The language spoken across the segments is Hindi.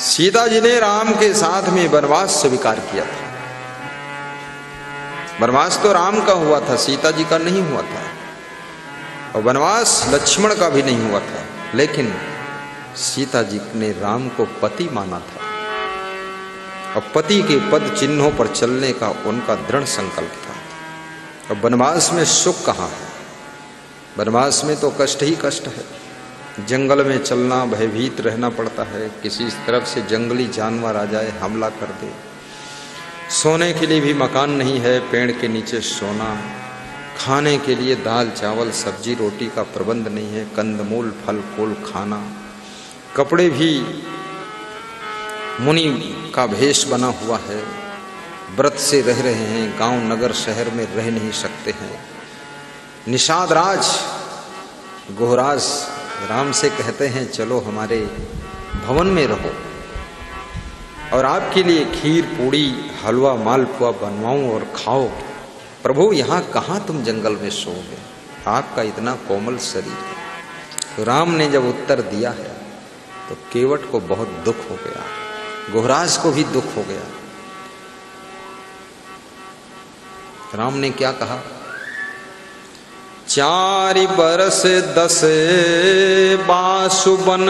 सीता जी ने राम के साथ में वनवास स्वीकार किया था। वनवास तो राम का हुआ था, सीता जी का नहीं हुआ था, और वनवास लक्ष्मण का भी नहीं हुआ था, लेकिन सीता जी ने राम को पति माना था और पति के पद चिन्हों पर चलने का उनका दृढ़ संकल्प था। और वनवास में सुख कहाँ है? वनवास में तो कष्ट ही कष्ट है। जंगल में चलना, भयभीत रहना पड़ता है, किसी तरफ से जंगली जानवर आ जाए, हमला कर दे। सोने के लिए भी मकान नहीं है, पेड़ के नीचे सोना। खाने के लिए दाल चावल सब्जी रोटी का प्रबंध नहीं है, कंदमूल फल फूल खाना। कपड़े भी मुनि का भेष बना हुआ है, व्रत से रह रहे हैं, गांव नगर शहर में रह नहीं सकते हैं। निषाद राज गोहराज राम से कहते हैं चलो हमारे भवन में रहो और आपके लिए खीर पूड़ी हलवा मालपुआ बनवाऊं और खाओ। प्रभु यहाँ कहाँ तुम जंगल में सोओगे, आपका इतना कोमल शरीर है। तो राम ने जब उत्तर दिया है तो केवट को बहुत दुख हो गया, गोहराज को भी दुख हो गया। राम ने क्या कहा? 4 बरस 10 बासुबन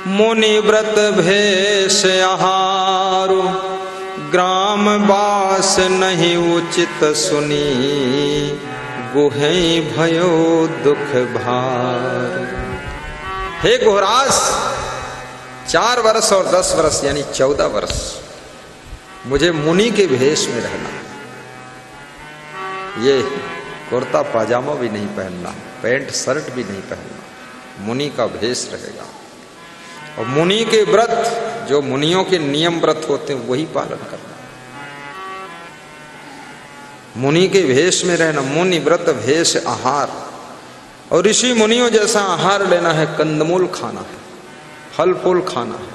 मुनि व्रत भेष आहारो, ग्राम वास नहीं उचित सुनी, गुहे भयो दुख भार। हे गोहराज, 4 वर्ष और 10 वर्ष यानी 14 वर्ष मुझे मुनि के भेष में रहना है। ये कुर्ता पाजामा भी नहीं पहनना, पैंट शर्ट भी नहीं पहनना, मुनि का भेष रहेगा। और मुनि के व्रत, जो मुनियों के नियम व्रत होते हैं वही पालन करना। मुनि के भेष में रहना, मुनि व्रत भेष आहार। और ऋषि मुनियों जैसा आहार लेना है, कंदमूल खाना है, फल फूल खाना है।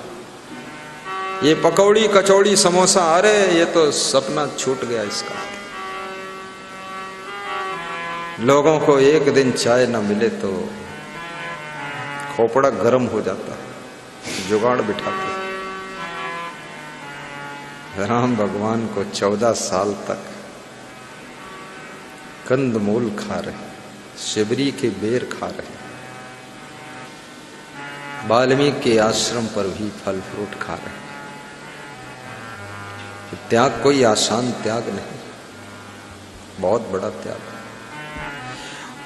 ये पकौड़ी कचौड़ी समोसा, अरे ये तो सपना छूट गया इसका। लोगों को एक दिन चाय न मिले तो खोपड़ा गर्म हो जाता है, जुगाड़ बिठाते। राम भगवान को 14 साल तक कंदमूल खा रहे, शिवरी के बेर खा रहे, वाल्मीकि के आश्रम पर भी फल फ्रूट खा रहे। त्याग कोई आसान त्याग नहीं, बहुत बड़ा त्याग।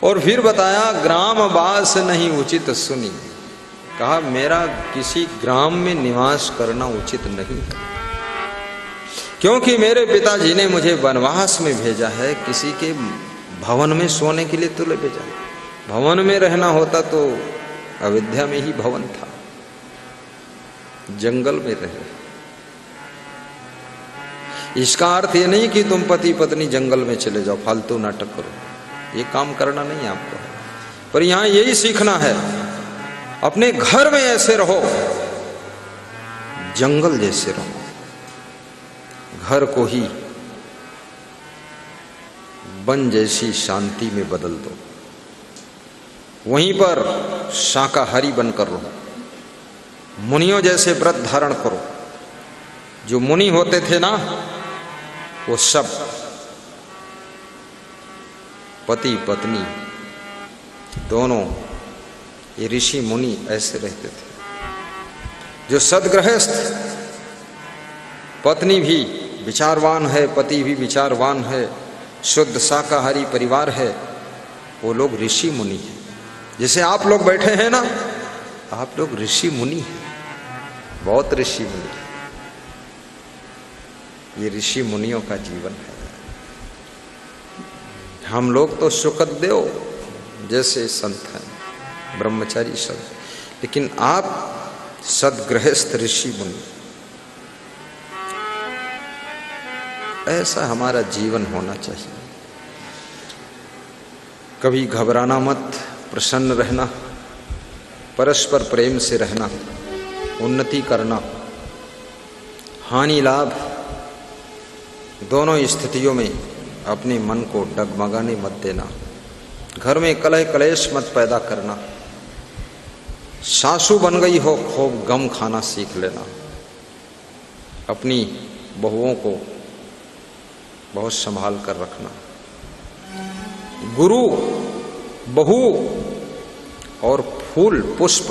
और फिर बताया ग्राम वास नहीं उचित सुनी, कहा मेरा किसी ग्राम में निवास करना उचित नहीं है, क्योंकि मेरे पिताजी ने मुझे वनवास में भेजा है, किसी के भवन में सोने के लिए तो ले भेजा। भवन में रहना होता तो अयोध्या में ही भवन था, जंगल में रहे। इसका अर्थ ये नहीं कि तुम पति पत्नी जंगल में चले जाओ, फालतू नाटक करो, ये काम करना नहीं आपको। पर यहां यही सीखना है, अपने घर में ऐसे रहो, जंगल जैसे रहो। घर को ही वन जैसी शांति में बदल दो, वहीं पर शाकाहारी बनकर रहो, मुनियों जैसे व्रत धारण करो। जो मुनि होते थे ना, वो सब पति पत्नी दोनों, ये ऋषि मुनि ऐसे रहते थे। जो सद्गृहस्थ, पत्नी भी विचारवान है, पति भी विचारवान है, शुद्ध शाकाहारी परिवार है, वो लोग ऋषि मुनि हैं। जैसे आप लोग बैठे हैं ना, आप लोग ऋषि मुनि हैं, बहुत ऋषि मुनि। ये ऋषि मुनियों का जीवन है। हम लोग तो शुकदेव जैसे संत हैं, ब्रह्मचारी संत, लेकिन आप सद्गृहस्थ ऋषि मुनि। ऐसा हमारा जीवन होना चाहिए। कभी घबराना मत, प्रसन्न रहना, परस्पर प्रेम से रहना, उन्नति करना, हानि लाभ दोनों स्थितियों में अपने मन को डगमगाने मत देना। घर में कलह कलेश मत पैदा करना, सासू बन गई हो, खूब गम खाना सीख लेना। अपनी बहुओं को बहुत संभाल कर रखना। गुरु, बहू और फूल पुष्प,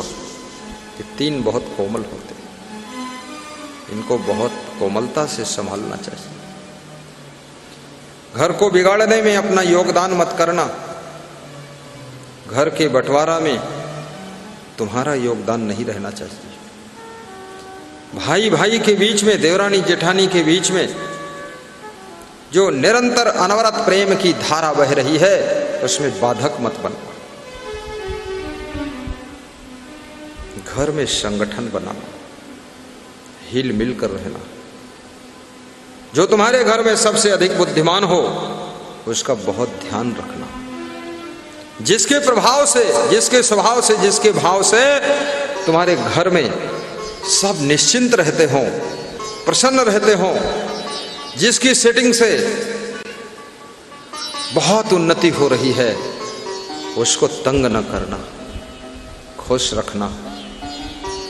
ये तीन बहुत कोमल होते हैं। इनको बहुत कोमलता से संभालना चाहिए। घर को बिगाड़ने में अपना योगदान मत करना। घर के बंटवारा में तुम्हारा योगदान नहीं रहना चाहिए। भाई भाई के बीच में, देवरानी जेठानी के बीच में जो निरंतर अनवरत प्रेम की धारा बह रही है, उसमें बाधक मत बनना। घर में संगठन बनाना, हिल मिल कर रहना। जो तुम्हारे घर में सबसे अधिक बुद्धिमान हो, उसका बहुत ध्यान रखना। जिसके प्रभाव से, जिसके स्वभाव से, जिसके भाव से तुम्हारे घर में सब निश्चिंत रहते हों, प्रसन्न रहते हों, जिसकी सेटिंग से बहुत उन्नति हो रही है, उसको तंग न करना, खुश रखना,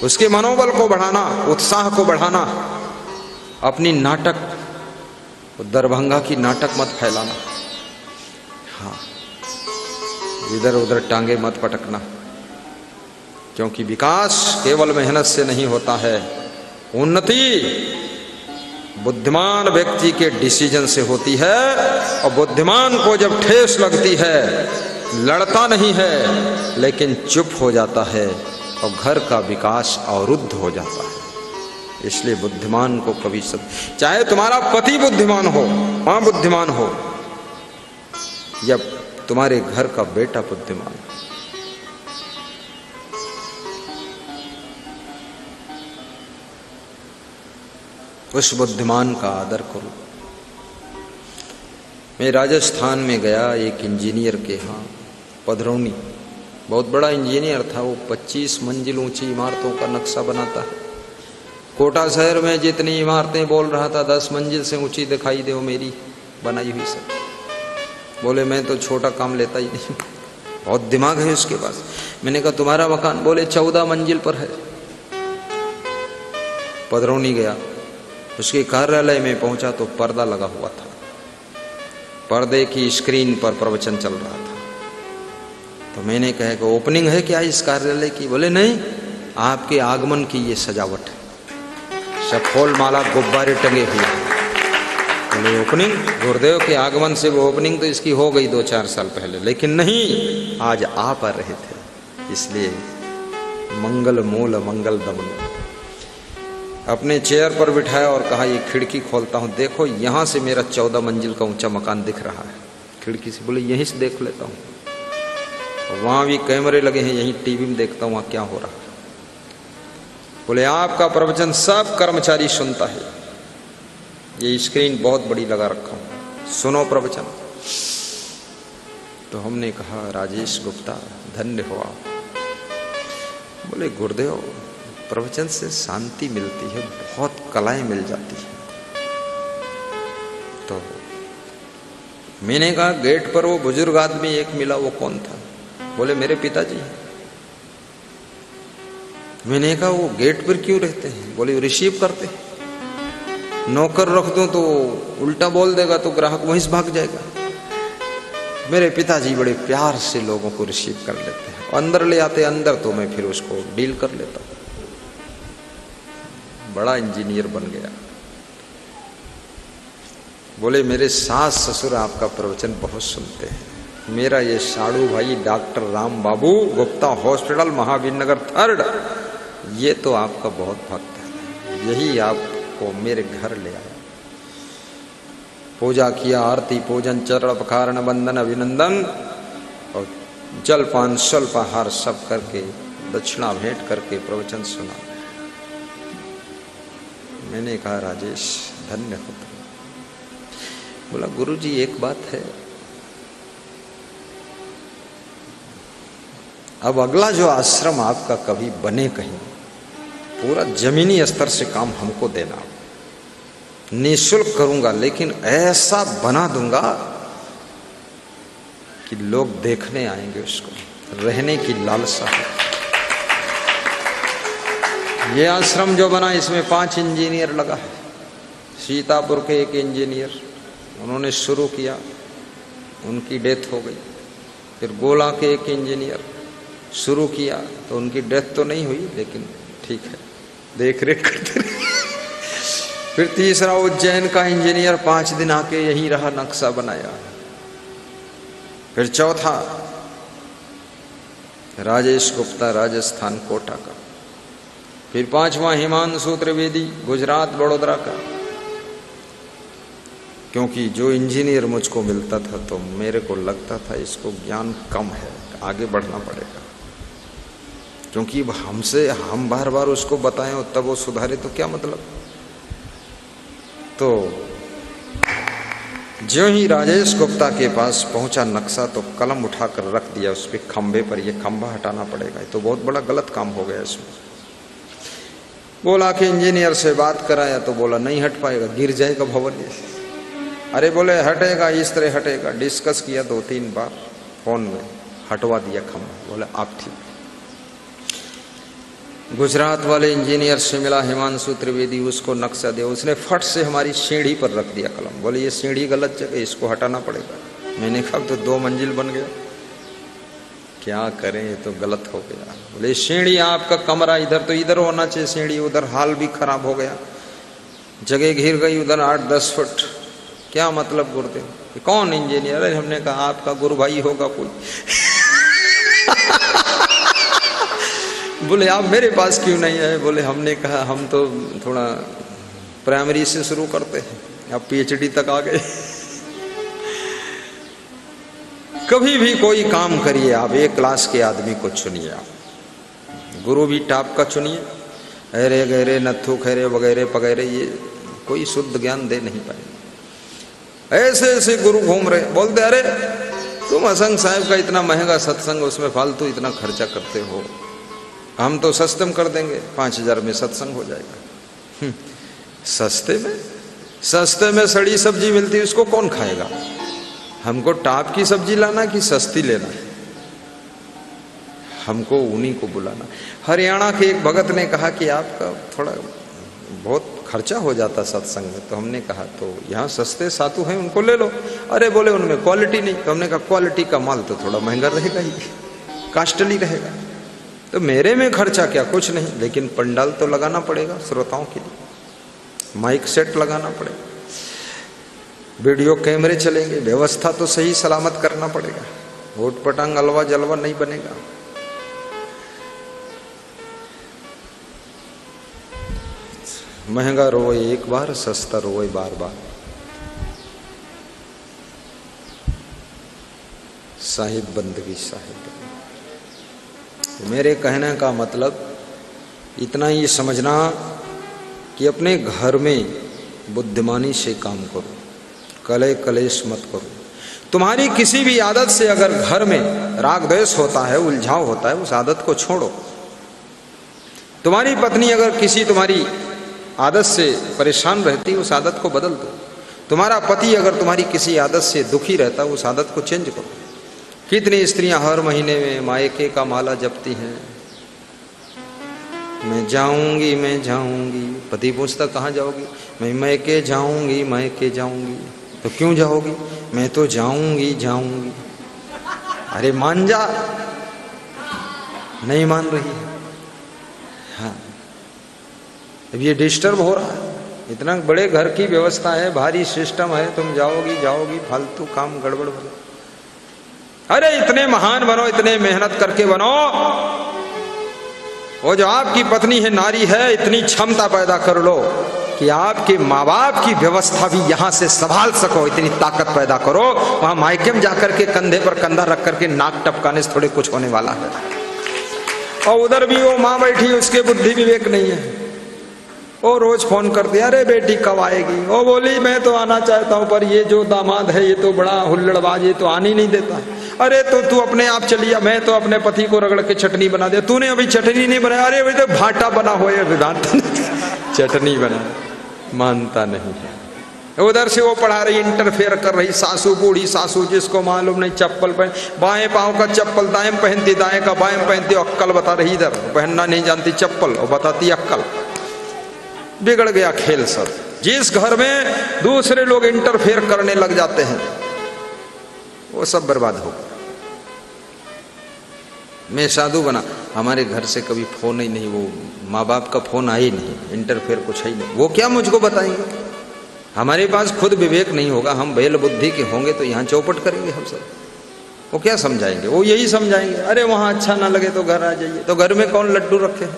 उसके मनोबल को बढ़ाना, उत्साह को बढ़ाना। अपनी नाटक, दरभंगा की नाटक मत फैलाना। हाँ, इधर उधर टांगे मत पटकना, क्योंकि विकास केवल मेहनत से नहीं होता है। उन्नति बुद्धिमान व्यक्ति के डिसीजन से होती है, और बुद्धिमान को जब ठेस लगती है, लड़ता नहीं है लेकिन चुप हो जाता है, और घर का विकास अवरुद्ध हो जाता है। इसलिए बुद्धिमान को कभी सब, चाहे तुम्हारा पति बुद्धिमान हो, मां बुद्धिमान हो, या तुम्हारे घर का बेटा बुद्धिमान हो, उस बुद्धिमान का आदर करो। मैं राजस्थान में गया एक इंजीनियर के यहाँ, पधरौनी, बहुत बड़ा इंजीनियर था वो। 25 मंजिल ऊंची इमारतों का नक्शा बनाता है। कोटा शहर में जितनी इमारतें बोल रहा था 10 मंजिल से ऊंची दिखाई दे मेरी बनाई हुई सब। बोले मैं तो छोटा काम लेता ही नहीं, बहुत दिमाग है उसके पास। मैंने कहा तुम्हारा मकान? बोले 14 मंजिल पर है। पधरौनी गया, उसके कार्यालय में पहुंचा तो पर्दा लगा हुआ था। पर्दे की स्क्रीन पर प्रवचन चल रहा था। तो मैंने कहा कि ओपनिंग है क्या इस कार्यालय की? बोले नहीं, आपके आगमन की ये सजावट है, सब फूल माला गुब्बारे टंगे हुए। बोले ओपनिंग? गुरुदेव के आगमन से वो ओपनिंग तो इसकी हो गई 2-4 साल पहले, लेकिन नहीं, आज आप आ रहे थे, इसलिए मंगल मूल मंगल दमन। अपने चेयर पर बिठाया और कहा ये खिड़की खोलता हूँ, देखो यहाँ से मेरा 14 मंजिल का ऊंचा मकान दिख रहा है खिड़की से। बोले यहीं से देख लेता हूँ, वहाँ भी कैमरे लगे हैं, यहीं टीवी में देखता हूँ वहाँ क्या हो रहा है। बोले आपका प्रवचन सब कर्मचारी सुनता है, ये स्क्रीन बहुत बड़ी लगा रखा हूँ, सुनो प्रवचन। तो हमने कहा राजेश गुप्ता धन्य हो आप। बोले गुरुदेव प्रवचन से शांति मिलती है, बहुत कलाएं मिल जाती है। तो मैंने कहा गेट पर वो बुजुर्ग आदमी एक मिला, वो कौन था? बोले मेरे पिताजी। मैंने कहा वो गेट पर क्यों रहते हैं? बोले रिसीव करते हैं, नौकर रख दूं तो उल्टा बोल देगा तो ग्राहक वहीं से भाग जाएगा। मेरे पिताजी बड़े प्यार से लोगों को रिसीव कर लेते हैं, अंदर ले आते अंदर, तो मैं फिर उसको डील कर लेता हूं। बड़ा इंजीनियर बन गया। बोले मेरे सास ससुर आपका प्रवचन बहुत सुनते हैं। मेरा ये साड़ू भाई डॉक्टर राम बाबू गुप्ता हॉस्पिटल महावीर नगर 3rd, ये तो आपका बहुत भक्त है, यही आपको मेरे घर ले आया। पूजा किया, आरती पूजन चरण पखारण वंदन अभिनंदन और जलपान स्वल्पाहार सब करके दक्षिणा भेंट करके प्रवचन सुना। मैंने कहा राजेश धन्य हो। बोला गुरुजी एक बात है, अब अगला जो आश्रम आपका कभी बने कहीं, पूरा जमीनी स्तर से काम हमको देना, निःशुल्क करूंगा, लेकिन ऐसा बना दूंगा कि लोग देखने आएंगे, उसको रहने की लालसा है। ये आश्रम जो बना इसमें 5 इंजीनियर लगा है। सीतापुर के एक इंजीनियर, उन्होंने शुरू किया, उनकी डेथ हो गई। फिर गोला के एक इंजीनियर शुरू किया तो उनकी डेथ तो नहीं हुई, लेकिन ठीक है, देख रेख करते रहे। फिर तीसरा उज्जैन का इंजीनियर 5 दिन आके यहीं रहा, नक्शा बनाया। फिर चौथा राजेश गुप्ता, राजस्थान कोटा का। फिर 5वां हिमांशु त्रिवेदी, गुजरात बड़ोदरा का। क्योंकि जो इंजीनियर मुझको मिलता था तो मेरे को लगता था इसको ज्ञान कम है, आगे बढ़ना पड़ेगा। क्योंकि हमसे हम बार बार उसको बताएं और तब वो सुधारे तो क्या मतलब। तो ज्यों ही राजेश गुप्ता के पास पहुंचा नक्शा तो कलम उठाकर रख दिया उस पे खंभे पर, ये खंभा हटाना पड़ेगा, ये तो बहुत बड़ा गलत काम हो गया इसमें। बोला कि इंजीनियर से बात कराया तो बोला नहीं हट पाएगा, गिर जाएगा भवन ये। अरे बोले हटेगा, इस तरह हटेगा। डिस्कस किया 2-3 बार फोन में, हटवा दिया खंभा। बोले आप ठीक। गुजरात वाले इंजीनियर से मिला हिमांशु त्रिवेदी, उसको नक्शा दिया, उसने फट से हमारी सीढ़ी पर रख दिया कलम। बोले ये सीढ़ी गलत जगह, इसको हटाना पड़ेगा। मैंने कहा तो 2 मंजिल बन गया, क्या करें, ये तो गलत हो गया। बोले सीढ़ी आपका कमरा इधर तो इधर होना चाहिए सीढ़ी, उधर हाल भी खराब हो गया, जगह घिर गई उधर 8-10 फुट। क्या मतलब गुरुदेव, कौन इंजीनियर है? हमने कहा आपका गुरु भाई होगा कोई। बोले आप मेरे पास क्यों नहीं आए? बोले हमने कहा हम तो थोड़ा प्राइमरी से शुरू करते हैं, अब PhD तक आ गए। कभी भी कोई काम करिए आप, एक क्लास के आदमी को चुनिए आप, गुरु भी टाप का चुनिए। अरे गहरे नथु खैरे वगैरह वगैरह ये कोई शुद्ध ज्ञान दे नहीं पाएंगे। ऐसे ऐसे गुरु घूम रहे, बोलते अरे तुम असंग साहब का इतना महंगा सत्संग, उसमें फालतू इतना खर्चा करते हो, हम तो सस्ते में कर देंगे, 5000 में सत्संग हो जाएगा। सस्ते में सड़ी सब्जी मिलती है, उसको कौन खाएगा? हमको टाप की सब्जी लाना कि सस्ती लेना है? हमको उन्हीं को बुलाना। हरियाणा के एक भगत ने कहा कि आपका थोड़ा बहुत खर्चा हो जाता सत्संग में, तो हमने कहा तो यहाँ सस्ते साधु हैं उनको ले लो। अरे बोले उनमें क्वालिटी नहीं, तो हमने कहा क्वालिटी का माल तो थोड़ा महंगा रहेगा ही, कास्टली रहेगा। तो मेरे में खर्चा क्या, कुछ नहीं, लेकिन पंडाल तो लगाना पड़ेगा श्रोताओं के लिए, माइक सेट लगाना पड़ेगा, वीडियो कैमरे चलेंगे, व्यवस्था तो सही सलामत करना पड़ेगा, वोट पटांग अलवा जलवा नहीं बनेगा। महंगा रोए एक बार, सस्ता रोए बार बार। साहिब बंदगी साहिब। तो मेरे कहने का मतलब इतना ही समझना कि अपने घर में बुद्धिमानी से काम करो, कले कलेश मत करो। तुम्हारी किसी भी आदत से अगर घर में राग द्वेष होता है, उलझाव होता है, उस आदत को छोड़ो। तुम्हारी पत्नी अगर किसी तुम्हारी आदत से परेशान रहती, उस आदत को बदल दो। तुम्हारा पति अगर तुम्हारी किसी आदत से दुखी रहता, उस आदत को चेंज करो। कितनी स्त्रियां हर महीने में मायके का माला जपती हैं, मैं जाऊंगी। पति पूछता कहाँ जाओगी? मैं मैके जाऊंगी। तो क्यों जाओगी? मैं तो जाऊंगी। अरे मान जा, नहीं मान रही है। हाँ, अब ये डिस्टर्ब हो रहा है, इतना बड़े घर की व्यवस्था है, भारी सिस्टम है, तुम जाओगी, फालतू काम गड़बड़ बनो। अरे इतने महान बनो, इतने मेहनत करके बनो। वो जो आपकी पत्नी है, नारी है, इतनी क्षमता पैदा कर लो कि आपके माँ बाप की व्यवस्था भी यहां से संभाल सको, इतनी ताकत पैदा करो। वहां मायके में जाकर के कंधे पर कंधा रख करके नाक टपकाने से थोड़े कुछ होने वाला है। और उधर भी वो माँ बैठी, उसके बुद्धि विवेक नहीं है, वो रोज फोन करती, अरे बेटी कब आएगी? वो बोली मैं तो आना चाहता हूं, पर ये जो दामाद है ये तो बड़ा हुल्लड़बाज, ये तो आने नहीं देता। अरे तो तू अपने आप चलिया, मैं तो अपने पति को रगड़ के चटनी बना दिया। तूने अभी चटनी नहीं बनाया? अरे अभी तो भाटा बना हो, चटनी बना, मानता नहीं है। उधर से वो पढ़ा रही, इंटरफेयर कर रही, सासू बूढ़ी सासू जिसको मालूम नहीं चप्पल पहन, बाएं पांव का चप्पल दाएं पहनती, दाएं का बाएं पहनती, अक्कल बता रही, इधर पहनना नहीं जानती चप्पल और बताती अक्कल। बिगड़ गया खेल सब। जिस घर में दूसरे लोग इंटरफेयर करने लग जाते हैं वो सब बर्बाद हो गया। मैं साधु बना, हमारे घर से कभी फोन ही नहीं, वो माँ बाप का फोन आया ही नहीं, इंटरफेयर कुछ है ही नहीं, वो क्या मुझको बताएंगे। हमारे पास खुद विवेक नहीं होगा, हम बेल बुद्धि के होंगे तो यहाँ चौपट करेंगे हम सब। वो क्या समझाएंगे, वो यही समझाएंगे, अरे वहां अच्छा ना लगे तो घर आ जाइए। तो घर में कौन लड्डू रखे हैं,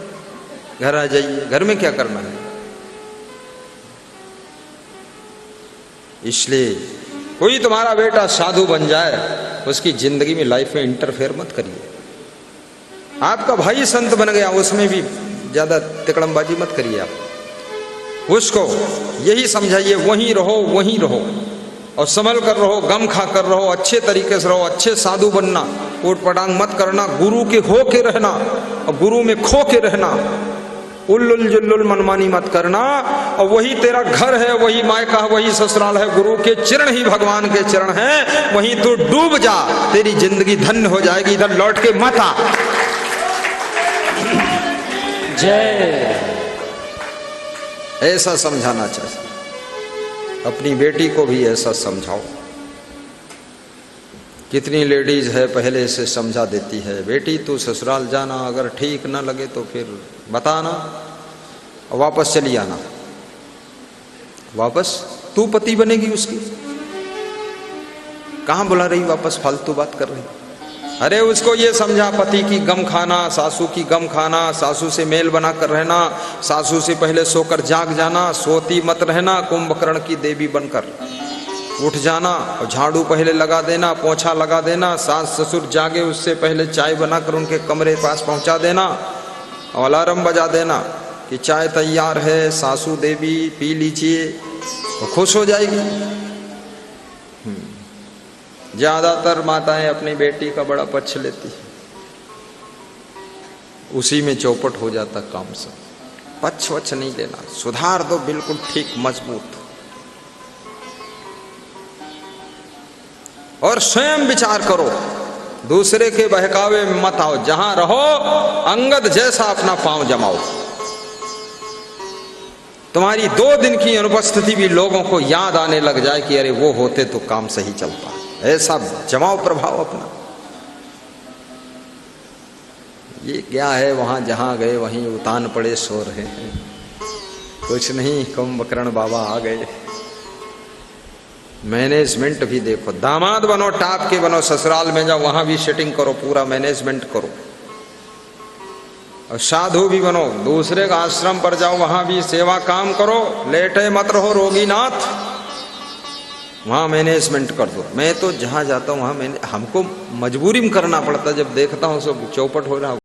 घर आ जाइए, घर में क्या करना है। इसलिए कोई तुम्हारा बेटा साधु बन जाए, उसकी जिंदगी में लाइफ में इंटरफेयर मत करिए। आपका भाई संत बन गया, उसमें भी ज्यादा तिकड़मबाजी मत करिए। आप उसको यही समझाइए, वहीं रहो वहीं रहो और संभल कर रहो, गम खा कर रहो, अच्छे तरीके से रहो, अच्छे साधु बनना, उठ पटांग मत करना, गुरु के हो के रहना और गुरु में खो के रहना, उल्लुल जुल्लुल मनमानी मत करना। और वही तेरा घर है, वही मायका है, वही ससुराल है, गुरु के चरण ही भगवान के चरण हैं, वहीं तू डूब जा, तेरी जिंदगी धन्य हो जाएगी, इधर लौट के मत आ। जय। ऐसा समझाना चाहिए, अपनी बेटी को भी ऐसा समझाओ। कितनी लेडीज है पहले से समझा देती है, बेटी तू ससुराल जाना, अगर ठीक ना लगे तो फिर बताना और वापस चली आना, वापस तू पति बनेगी उसकी। कहां बुला रही वापस, फालतू बात कर रही। अरे उसको ये समझा, पति की गम खाना, सासू की गम खाना, सासू से मेल बना कर रहना, सासू से पहले सोकर जाग जाना, सोती मत रहना, कुंभकर्ण की देवी बनकर उठ जाना और झाड़ू पहले लगा देना, पोछा लगा देना, सास ससुर जागे उससे पहले चाय बनाकर उनके कमरे पास पहुंचा देना और अलार्म बजा देना कि चाय तैयार है, सासू देवी पी लीजिए, तो खुश हो जाएगी। ज्यादातर माताएं अपनी बेटी का बड़ा पक्ष लेती है, उसी में चौपट हो जाता काम सब। पक्ष वक्ष नहीं लेना, सुधार दो बिल्कुल ठीक मजबूत, और स्वयं विचार करो, दूसरे के बहकावे में मत आओ। जहां रहो अंगद जैसा अपना पांव जमाओ। तुम्हारी 2 दिन की अनुपस्थिति भी लोगों को याद आने लग जाए कि अरे वो होते तो काम सही चलता। ऐसा जमाओ प्रभाव अपना। ये क्या है, वहां जहां गए वहीं उतान पड़े सो रहे हैं, कुछ नहीं, कुंभकर्ण बाबा आ गए। मैनेजमेंट भी देखो, दामाद बनो, टाप के बनो, ससुराल में जाओ वहां भी सेटिंग करो, पूरा मैनेजमेंट करो। और साधु भी बनो, दूसरे का आश्रम पर जाओ वहां भी सेवा काम करो, लेटे मत रहो रोगीनाथ, वहां मैनेजमेंट कर दो। मैं तो जहां जाता हूं वहां मैंने, हमको मजबूरी में करना पड़ता, जब देखता हूं सब चौपट हो रहा